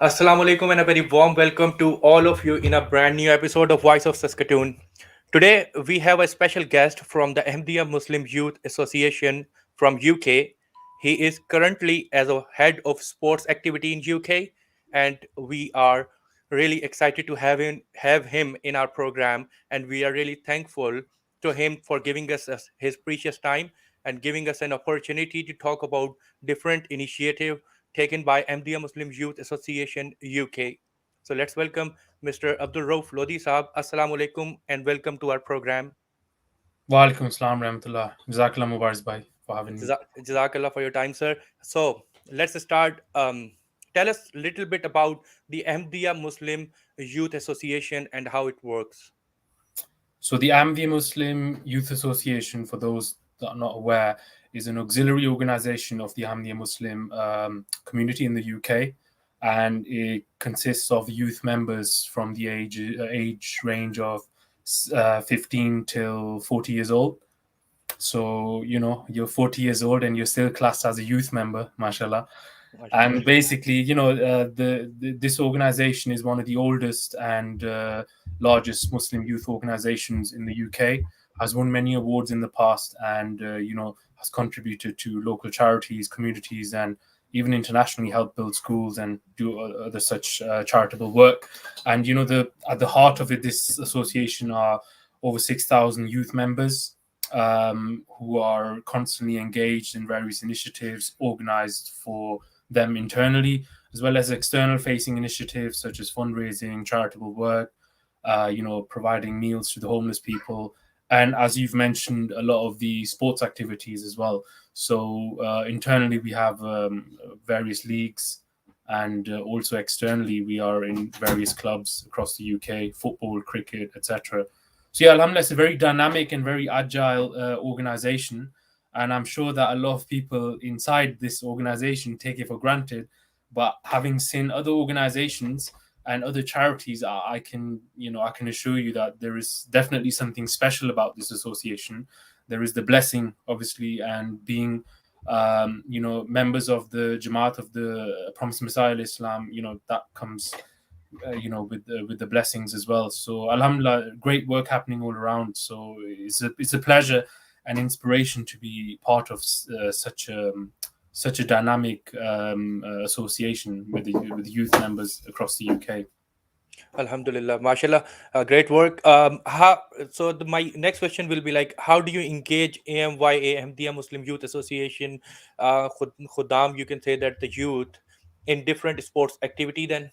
Assalamu alaikum and a very warm welcome to all of you in a brand new episode of Voice of Saskatoon. Today we have a special guest from the Ahmadiyya Muslim Youth Association from UK. He is currently as a head of sports activity in UK, and we are really excited to have him in our program, and we are really thankful to him for giving us his precious time and giving us an opportunity to talk about different initiative taken by Ahmadiyya Muslim Youth Association UK. So let's welcome Mr. Abdul Rauf Lodhi Saab. Assalamu alaikum and welcome to our program. Walaikum Assalam Rahmatullah. Jazakallah Mubarak bhai for having me. Jazakallah for your time, sir. So let's start. Tell us a little bit about the Ahmadiyya Muslim Youth Association and how it works. So the AMYA Muslim Youth Association, for those that are not aware, is an auxiliary organization of the Ahmadiyya Muslim community in the UK, and it consists of youth members from the age range of 15 till 40 years old. So you're 40 years old and you're still classed as a youth member, mashallah. And basically, this organization is one of the oldest and largest Muslim youth organizations in the UK. Has won many awards in the past, and has contributed to local charities, communities, and even internationally helped build schools and do other such charitable work. And at the heart of it, this association are over 6,000 youth members who are constantly engaged in various initiatives organized for them internally, as well as external facing initiatives such as fundraising, charitable work, providing meals to the homeless people, and as you've mentioned, a lot of the sports activities as well. So internally we have various leagues, and also externally we are in various clubs across the UK, football, cricket, etc. So yeah, Alhamdulillah, it's a very dynamic and very agile organization, and I'm sure that a lot of people inside this organization take it for granted. But having seen other organizations and other charities, I can assure you that there is definitely something special about this association. There is the blessing, obviously, and being members of the Jamaat of the Promised Messiah Islam, that comes with the blessings as well. So Alhamdulillah, great work happening all around. So it's a pleasure and inspiration to be part of such a dynamic association with youth members across the UK. Alhamdulillah, mashallah, great work. My next question will be like, how do you engage AMYA, Ahmadiyya Muslim Youth Association, Khudam, you can say that the youth in different sports activity then?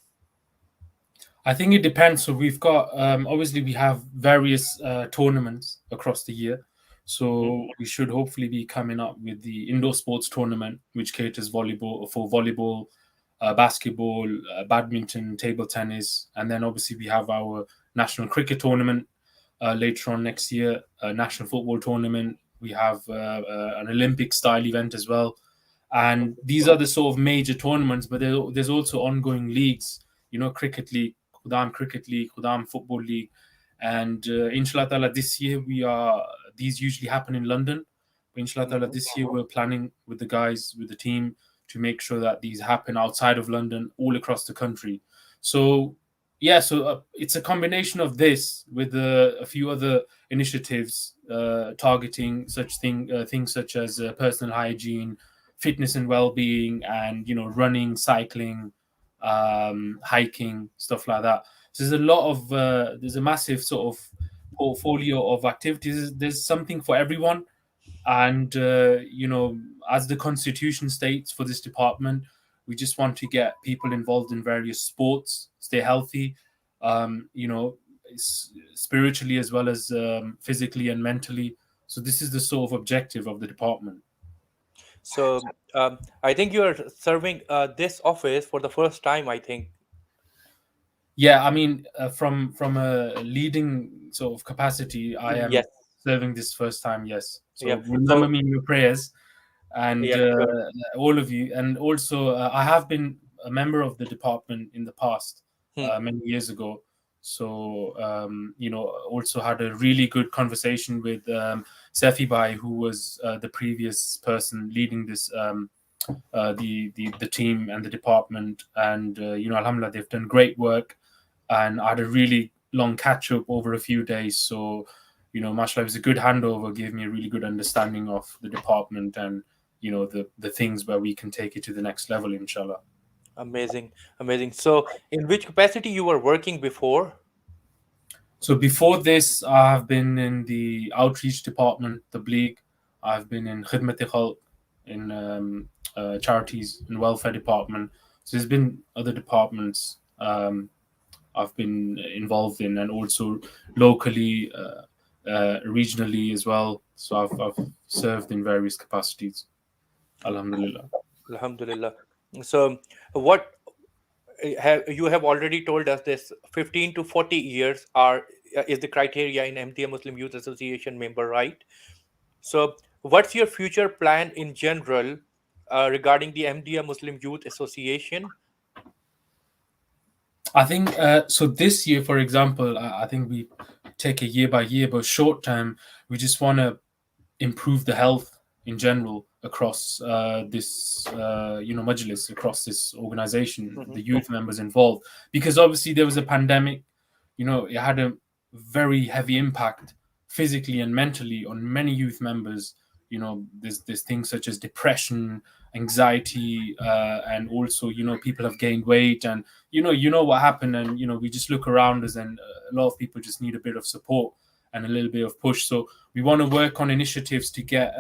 I think it depends. So we've got obviously we have various tournaments across the year. So we should hopefully be coming up with the indoor sports tournament, which caters volleyball, basketball, badminton, table tennis, and then obviously we have our national cricket tournament later on next year, a national football tournament. We have an Olympic style event as well, and these are the sort of major tournaments. But there's also ongoing leagues, cricket league, Khudam Cricket League, Khudam Football League, and inshallah ta'ala this year these usually happen in London. But inshallah ta'ala this year we're planning with the guys, with the team, to make sure that these happen outside of London, all across the country. So yeah, so it's a combination of this with a few other initiatives targeting things such as personal hygiene, fitness and well-being, and running, cycling, hiking, stuff like that. So there's a massive sort of portfolio of activities. There's something for everyone, and as the constitution states for this department, we just want to get people involved in various sports, stay healthy, um, you know, spiritually as well as physically and mentally. So this is the sort of objective of the department. So I think you are serving this office for the first time, I think. Yeah, I mean, from a leading sort of capacity, I am Yes. serving this first time. Yes, Yeah. so remember So me in your prayers, and yeah, sure. all of you. And also, I have been a member of the department in the past, Hmm. many years ago. So also had a really good conversation with Sefi Bai, who was the previous person leading this the team and the department, and alhamdulillah, they've done great work. And I had a really long catch up over a few days, so mashallah, it was a good handover, gave me a really good understanding of the department and the things where we can take it to the next level, inshallah. Amazing, amazing. So, in which capacity you were working before? So before this, I have been in the outreach department, the Bleak. I've been in Khidmat Khalq, in charities and welfare department. So there's been other departments I've been involved in, and also locally, regionally as well. So I've served in various capacities. Alhamdulillah. Alhamdulillah. So, what you have already told us this 15 to 40 years are is the criteria in Ahmadiyya Muslim Youth Association member, right? So, what's your future plan in general regarding the Ahmadiyya Muslim Youth Association? I think so. This year, for example, I think we take a year by year, but short term, we just want to improve the health in general across this majlis, across this organization, Mhm. the youth members involved, because obviously there was a pandemic. It had a very heavy impact physically and mentally on many youth members. There's things such as depression, anxiety, and also people have gained weight, and what happened, and we just look around us, and a lot of people just need a bit of support and a little bit of push. So we want to work on initiatives to get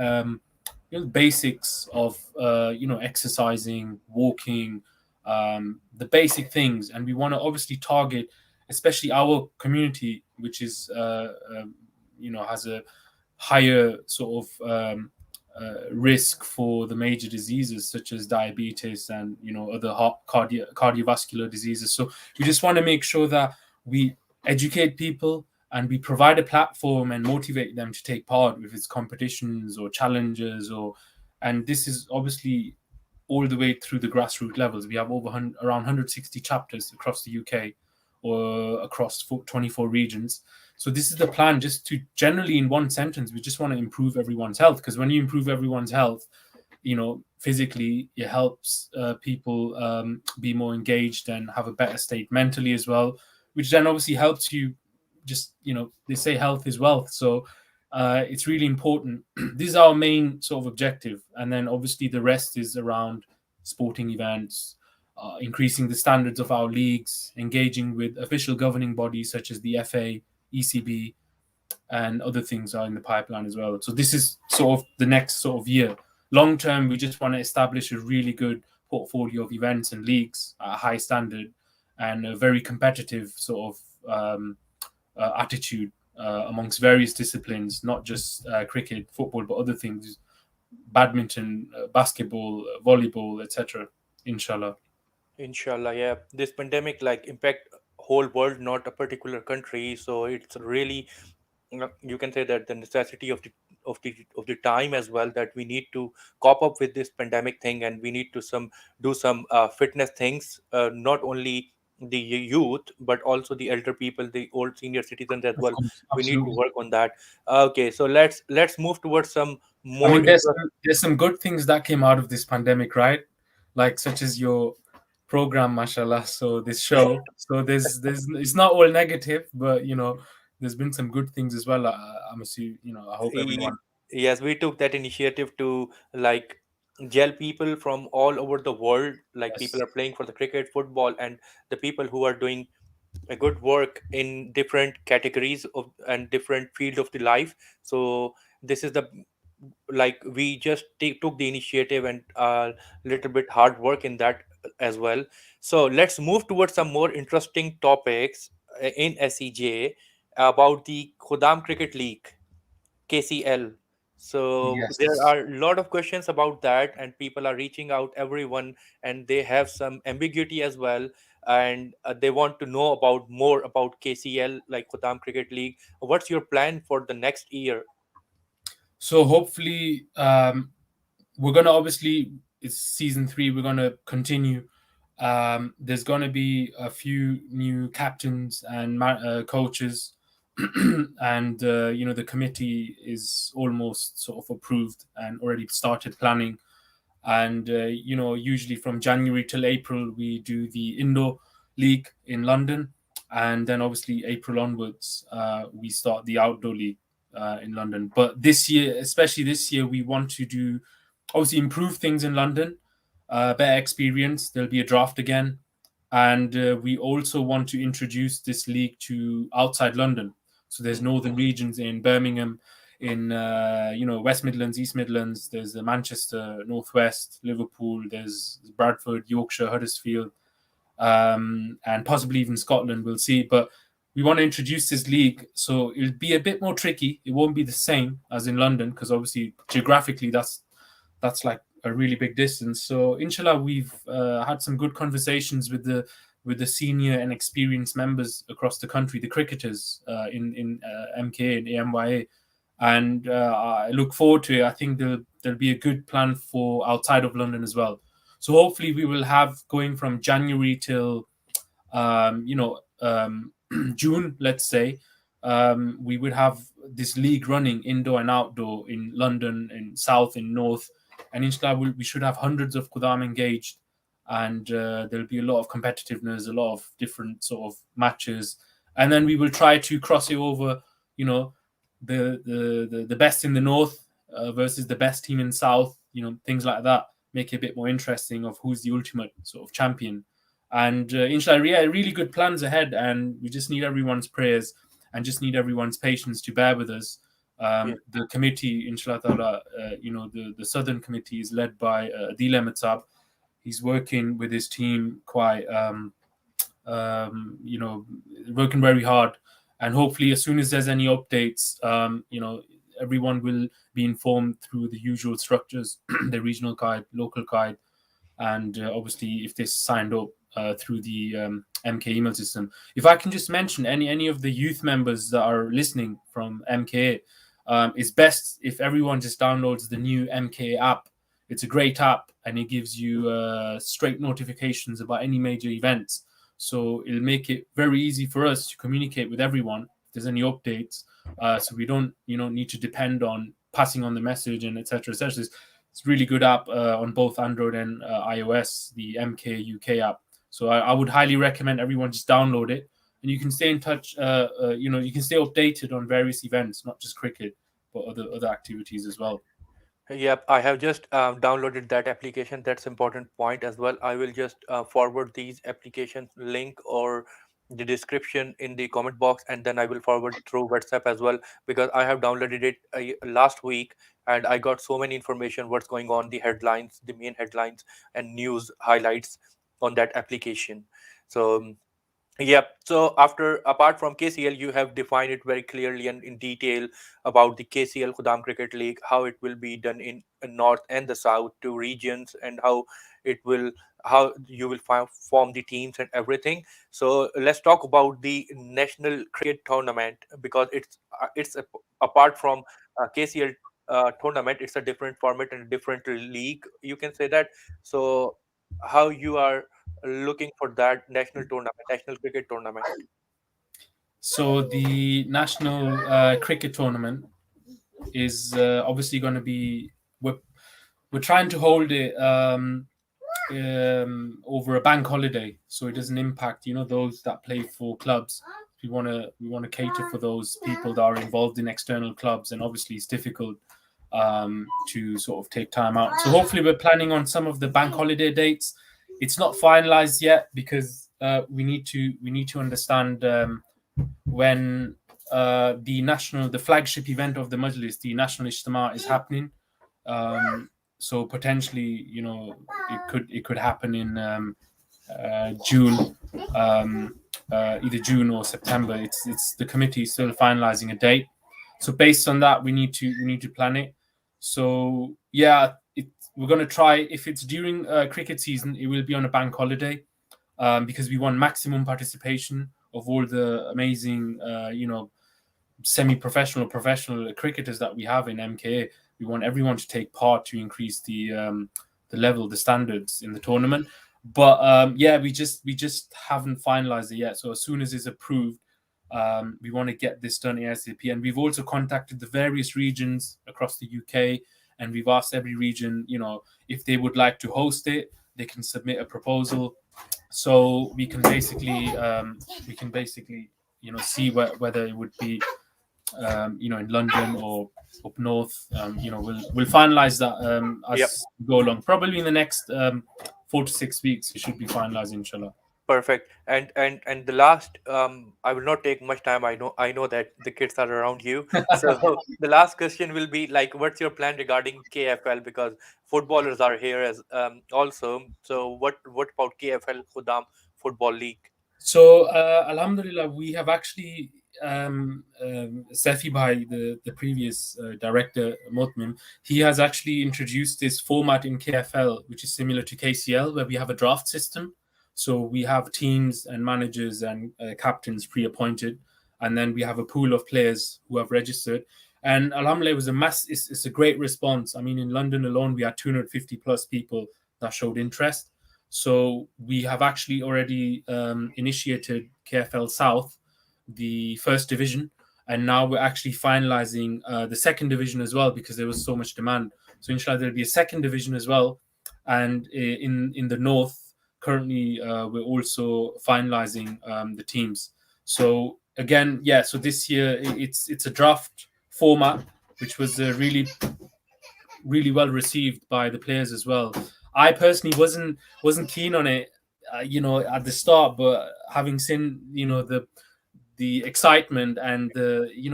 basics of exercising, walking, the basic things, and we want to obviously target especially our community, which is has a higher sort of risk for the major diseases such as diabetes and other cardiovascular diseases. So we just want to make sure that we educate people and we provide a platform and motivate them to take part with its competitions or challenges, and this is obviously all the way through the grassroots levels. We have around 160 chapters across the UK or across 24 regions. So this is the plan, just to generally, in one sentence, we just want to improve everyone's health, because when you improve everyone's health, physically, it helps people be more engaged and have a better state mentally as well, which then obviously helps you. Just they say health is wealth, so it's really important. This is our main sort of objective, and then obviously the rest is around sporting events, increasing the standards of our leagues, engaging with official governing bodies such as the FA, ECB, and other things are in the pipeline as well. So this is sort of the next sort of year. Long term, we just want to establish a really good portfolio of events and leagues at a high standard and a very competitive sort of attitude amongst various disciplines, not just cricket, football, but other things, badminton, basketball, volleyball, etc. Inshallah. Inshallah, yeah. This pandemic like impact whole world, not a particular country. So it's really, you can say that the necessity of the time as well, that we need to cope up with this pandemic thing, and we need to do some fitness things, not only the youth but also the elder people, the old senior citizens as Of well. course, We need to absolutely. work on that. Okay, so let's move towards some I more mean, interest. there's some good things that came out of this pandemic, right? Like such as your program, mashallah. So this show. So there's it's not all negative, but there's been some good things as well. I'm assuming, I hope everyone. Yes, we took that initiative to like gel people from all over the world. Like people Yes. are playing for the cricket, football, and the people who are doing a good work in different categories of and different field of the life. So this is the like we just took the initiative and a little bit hard work in that as well. So let's move towards some more interesting topics in SEJ about the Khudam Cricket League. KCL. So there Yes. are a lot of questions about that, and people are reaching out everyone, and they have some ambiguity as well, and they want to know about more about KCL, like Khatam Cricket League. What's your plan for the next year? So hopefully, we're gonna obviously it's season 3. We're gonna continue. There's gonna be a few new captains and coaches, and the committee is almost sort of approved and already started planning. And usually from January till April we do the indoor league in London, and then obviously April onwards we start the outdoor league in London. But this year, especially this year, we want to do obviously improve things in London, better experience. There'll be a draft again, and we also want to introduce this league to outside London. So there's northern regions in Birmingham, in West Midlands, East Midlands. There's the Manchester, Northwest, Liverpool. There's Bradford, Yorkshire, Huddersfield, and possibly even Scotland. We'll see, but we want to introduce this league, so it'll be a bit more tricky. It won't be the same as in London because obviously geographically that's like a really big distance. So inshallah, we've had some good conversations with the senior and experienced members across the country, the cricketers in MK and AMYA, and I look forward to it. I think there'll be a good plan for outside of London as well. So hopefully we will have going from January till June, let's say, we would have this league running indoor and outdoor in London, in South, in North, and inshallah we should have hundreds of Qudam engaged, and there'll be a lot of competitiveness, a lot of different sort of matches, and then we will try to cross it over, the best in the North versus the best team in South, things like that, make it a bit more interesting of who's the ultimate sort of champion. And inshallah, yeah, really good plans ahead, and we just need everyone's prayers and just need everyone's patience to bear with us. Yeah. The committee, inshallah ta'ala, the Southern Committee is led by Adil Ahmed. He's working with his team quite, working very hard. And hopefully, as soon as there's any updates, everyone will be informed through the usual structures, the regional guide, local guide, and obviously if they signed up through the MK email system. If I can just mention any of the youth members that are listening from MK, it's best if everyone just downloads the new MK app. It's a great app, and it gives you straight notifications about any major events. So it'll make it very easy for us to communicate with everyone if there's any updates. So we don't, need to depend on passing on the message and etc. etc. It's a really good app on both Android and iOS, the MK UK app. So I would highly recommend everyone just download it, and you can stay in touch. You can stay updated on various events, not just cricket, but other activities as well. Yep, I have just downloaded that application. That's important point as well. I will just forward these application link or the description in the comment box, and then I will forward through WhatsApp as well, because I have downloaded it last week, and I got so many information what's going on, the headlines, the main headlines and news highlights on that application. So yep. So after, apart from KCL, you have defined it very clearly and in detail about the KCL Khudam Cricket League, how it will be done in North and the South, two regions, and it will how you will form the teams and everything. So let's talk about the National Cricket Tournament, because apart from KCL tournament, it's a different format and a different league. You can say that. So how you are looking for that national tournament, national cricket tournament? So the national cricket tournament is obviously going to be we're trying to hold it over a bank holiday, so it doesn't impact those that play for clubs. We want to cater for those people that are involved in external clubs, and obviously it's difficult to sort of take time out. So hopefully we're planning on some of the bank holiday dates. It's not finalized yet because we need to understand when the flagship event of the Majlis, the National Ijtima, is happening. So potentially, it could happen in June, either June or September. It's the committee still finalizing a date. So based on that, we need to plan it. So yeah, we're going to try. If it's during cricket season, it will be on a bank holiday, because we want maximum participation of all the amazing, semi-professional, professional cricketers that we have in MKA. We want everyone to take part to increase the level, the standards in the tournament. But yeah, we just haven't finalized it yet. So as soon as it's approved, we want to get this done ASAP. And we've also contacted the various regions across the UK and we've asked every region, if they would like to host it, they can submit a proposal. So we can basically see whether it would be in London or up north. We'll finalize that Yep. as we go along. Probably in the next 4 to 6 weeks, it should be finalized, inshallah. Perfect. And the last, I will not take much time. I know that the kids are around you. So the last question will be like, what's your plan regarding KFL? Because footballers are here as also. So what about KFL Khudam Football League? So, Alhamdulillah, we have actually Sefi Bhai, the previous director, Muhtamim, he has actually introduced this format in KFL, which is similar to KCL, where we have a draft system. So we have teams and managers and captains pre-appointed, and then we have a pool of players who have registered. And Alhamdulillah, it was it's a great response. I mean, in London alone, we had 250 plus people that showed interest. So we have actually already initiated KFL South, the first division, and now we're actually finalizing the second division as well because there was so much demand. So inshallah, there'll be a second division as well, and in the north currently we're also finalizing the teams. So again, yeah. So this year it's a draft format, which was really well received by the players as well. I personally wasn't keen on it, at the start, but having seen, the excitement and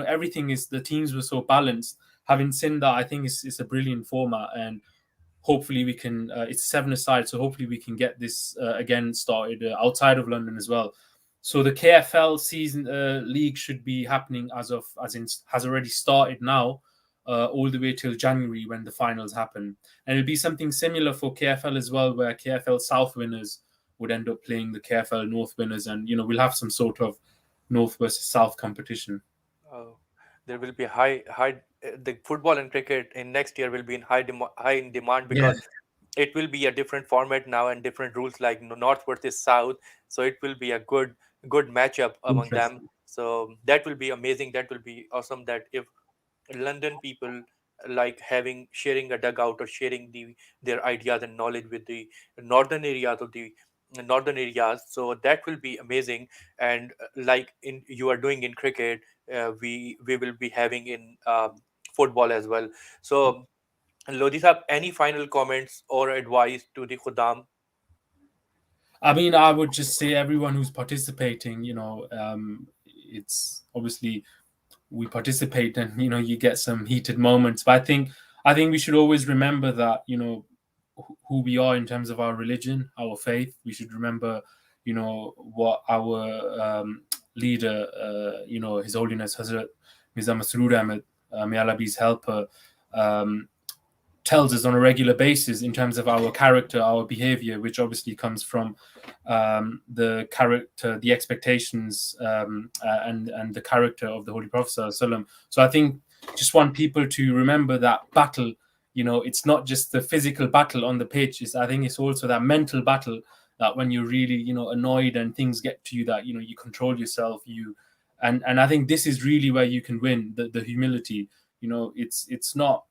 everything is the teams were so balanced. Having seen that, I think it's a brilliant format, and hopefully we can. It's 7 aside, so hopefully we can get this again started outside of London as well. So the KFL season league should be happening has already started now, all the way till January when the finals happen, and it'll be something similar for KFL as well, where KFL South winners would end up playing the KFL North winners, and we'll have some sort of North versus South competition. Oh, there will be the football and cricket in next year will be in high in demand Yeah, because it will be a different format now and different rules like north versus south. So it will be a good matchup among them. interesting. So that will be amazing. That will be awesome. That if London people like having sharing a dugout or sharing their ideas and knowledge with the northern areas of the northern areas, so that will be amazing. And like in you are doing in cricket, we will be having in football as well. So Lodi sahab, any final comments or advice to the Khudam? I mean, I would just say everyone who's participating, it's obviously we participate and you get some heated moments, but I think we should always remember that who we are in terms of our religion, our faith. We should remember what our leader, His Holiness Hazrat Mirza Masroor Ahmed, may Allah be his helper, um, tells us on a regular basis in terms of our character, our behavior, which obviously comes from the character, the expectations, and the character of the Holy Prophet ﷺ. So I think just want people to remember that battle. It's not just the physical battle on the pitch. I think it's also that mental battle that when you're really annoyed and things get to you, that you control yourself. And I think this is really where you can win, the humility. It's not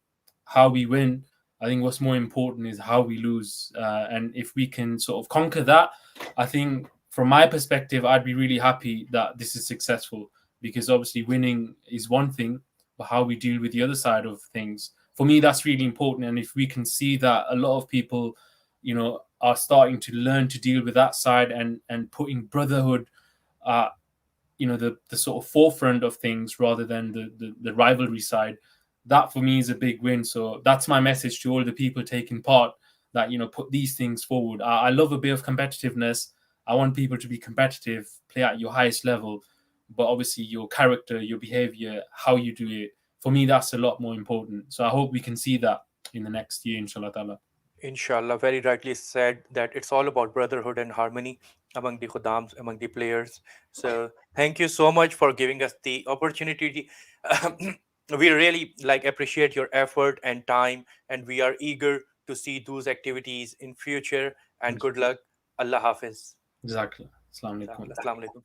how we win. I think what's more important is how we lose. And if we can sort of conquer that, I think from my perspective, I'd be really happy that this is successful, because obviously winning is one thing, but how we deal with the other side of things, for me, that's really important. And if we can see that a lot of people, are starting to learn to deal with that side and putting brotherhood, the sort of forefront of things rather than the rivalry side, that for me is a big win. So that's my message to all the people taking part, that put these things forward. I love a bit of competitiveness. I want people to be competitive, play at your highest level, but obviously your character, your behavior, how you do it, for me that's a lot more important. So I hope we can see that in the next year, inshallah ta'ala. Inshallah, very rightly said that it's all about brotherhood and harmony among the Khudams, among the players. So thank you so much for giving us the opportunity. We really like appreciate your effort and time, and we are eager to see those activities in future. And good luck. Allah Hafiz. Jazakallah. Assalamu alaikum. Assalamu alaikum.